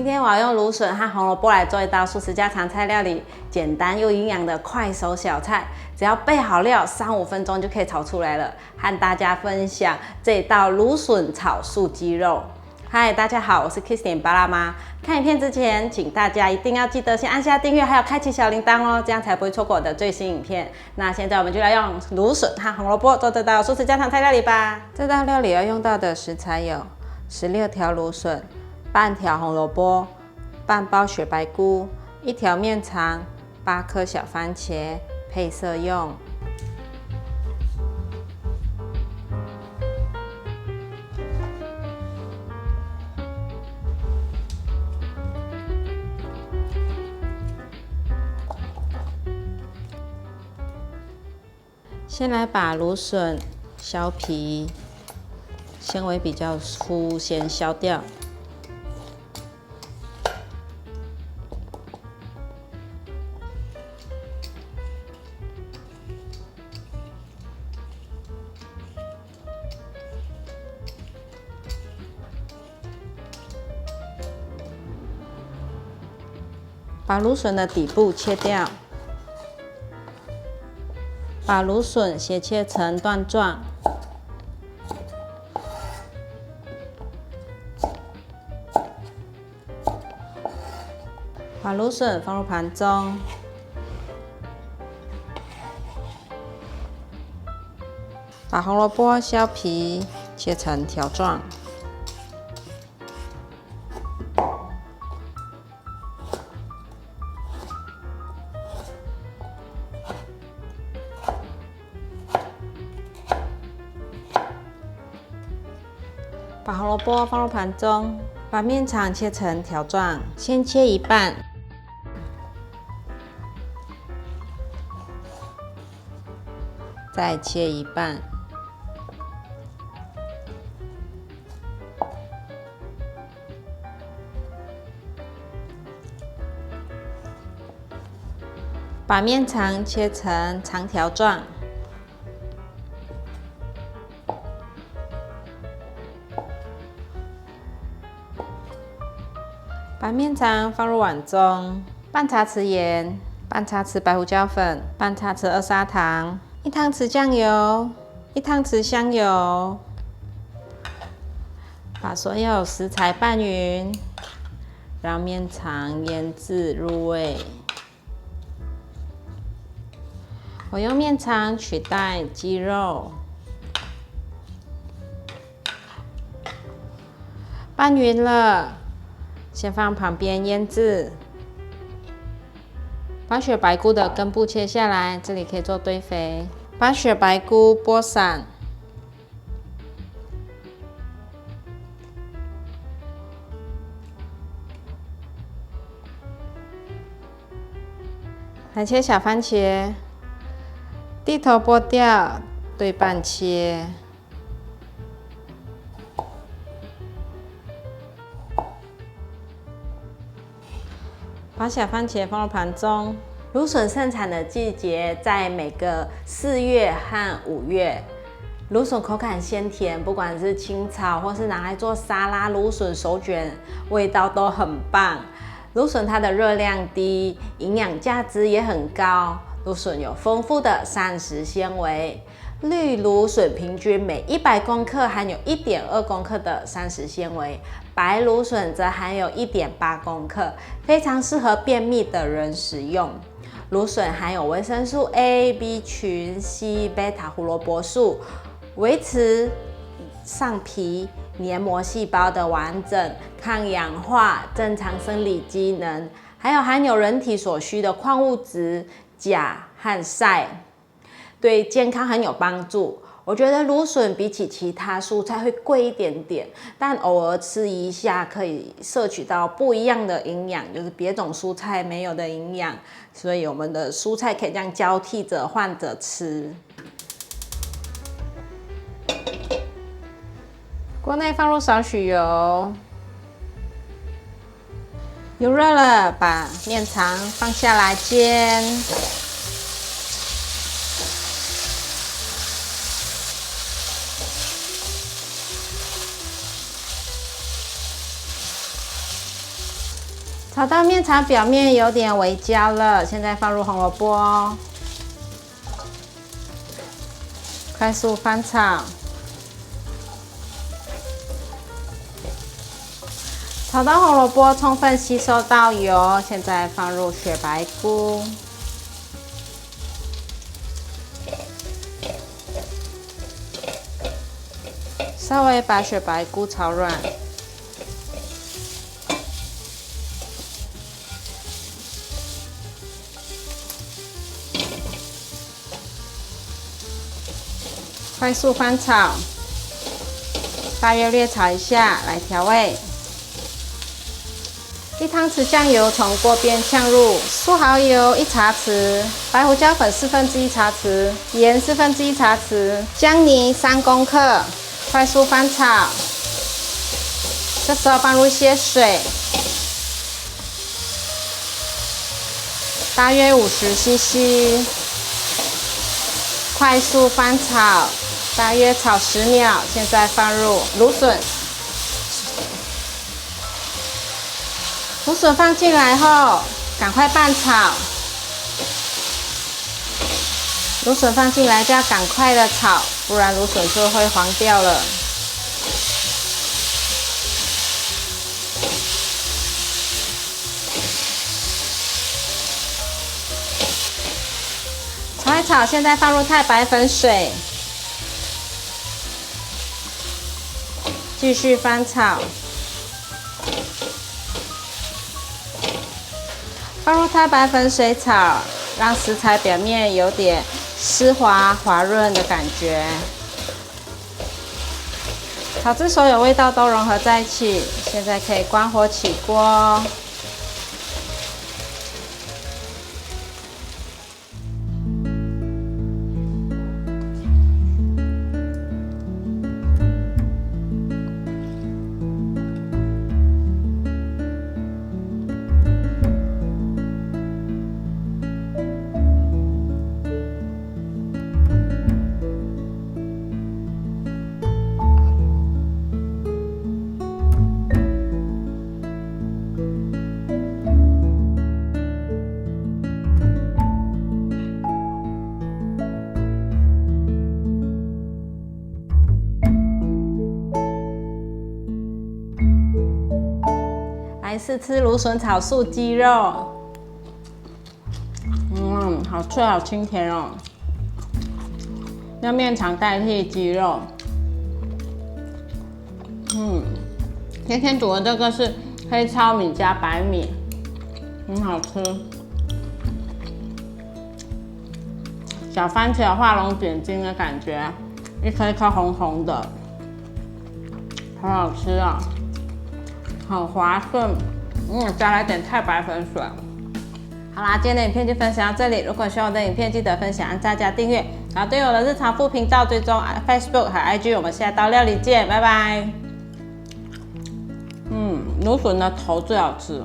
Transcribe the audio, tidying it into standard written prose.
天我要用芦笋和红萝卜来做一道素食家常菜料理，简单又营养的快手小菜，只要备好料，3-5分钟就可以炒出来了。和大家分享这道芦笋炒素鸡肉。嗨，大家好，我是 Kissing 巴辣妈。看影片之前，请大家一定要记得先按下订阅，还有开启小铃铛哦，这样才不会错过我的最新影片。那现在我们就来用芦笋和红萝卜做这道素食家常菜料理吧。这道料理要用到的食材有16条芦笋、半条红萝卜、半包雪白菇、1条面肠、8颗小番茄，配色用。先来把芦笋削皮，纤维比较粗，先削掉。把芦笋的底部切掉。把芦笋斜切成段状，把芦笋放入盘中，把红萝卜削皮切成条状。把红萝卜放入盘中，把面肠切成条状，先切一半，再切一半，把面肠切成长条状。把面肠放入碗中，半茶匙盐，半茶匙白胡椒粉，半茶匙2砂糖，1汤匙酱油，1汤匙香油。把所有食材拌匀，让面肠腌制入味。我用面肠取代鸡肉。拌匀了。先放旁边腌制，把雪白菇的根部切下来，这里可以做堆肥。把雪白菇剥散，来切小番茄，蒂头剥掉，对半切。把小番茄放入盘中。芦笋盛产的季节在每个4月和5月。芦笋口感鲜甜，不管是清炒或是拿来做沙拉、芦笋手卷，味道都很棒。芦笋它的热量低，营养价值也很高。芦笋有丰富的膳食纤维。绿芦笋平均每100公克含有1.2公克的膳食纤维，白芦笋则含有1.8公克，非常适合便秘的人食用。芦笋含有维生素 A、B 群、硒、贝塔胡萝卜素，维持上皮黏膜细胞的完整、抗氧化、正常生理机能，还有含有人体所需的矿物质钾和钙。对健康很有帮助。我觉得芦笋比起其他蔬菜会贵一点点，但偶尔吃一下可以摄取到不一样的营养，就是别种蔬菜没有的营养，所以我们的蔬菜可以这样交替着换着吃。锅内放入少许油，油热了，把面肠放下来煎。炒到面肠表面有点微焦了，现在放入红萝卜哦，快速翻炒。炒到红萝卜充分吸收到油，现在放入雪白菇，稍微把雪白菇炒软。快速翻炒，大约略炒一下，来调味。1汤匙酱油从锅边呛入，素蚝油1茶匙，白胡椒粉1/4茶匙，盐1/4茶匙，姜泥3公克，快速翻炒。这时候放入一些水，大约50 cc， 快速翻炒。大约炒10秒，现在放入芦笋。芦笋放进来后，赶快拌炒。芦笋放进来就要赶快的炒，不然芦笋就会黄掉了。炒一炒，现在放入太白粉水。继续翻炒，放入太白粉水炒，让食材表面有点湿滑滑润的感觉。炒至所有味道都融合在一起，现在可以关火起锅。来试吃芦笋炒素鸡肉，好脆好清甜哦。用面肠代替鸡肉，今天煮的这个是黑糙米加白米，很好吃。小番茄画龙点睛的感觉，一颗一颗红红的，好好吃啊！很滑顺，加来点太白粉水。好啦，今天的影片就分享到这里。如果喜欢我的影片，记得分享、按赞加订阅。然后对我的日常副频道追踪 Facebook 和 IG， 我们下道料理见，拜拜。芦笋的头最好吃。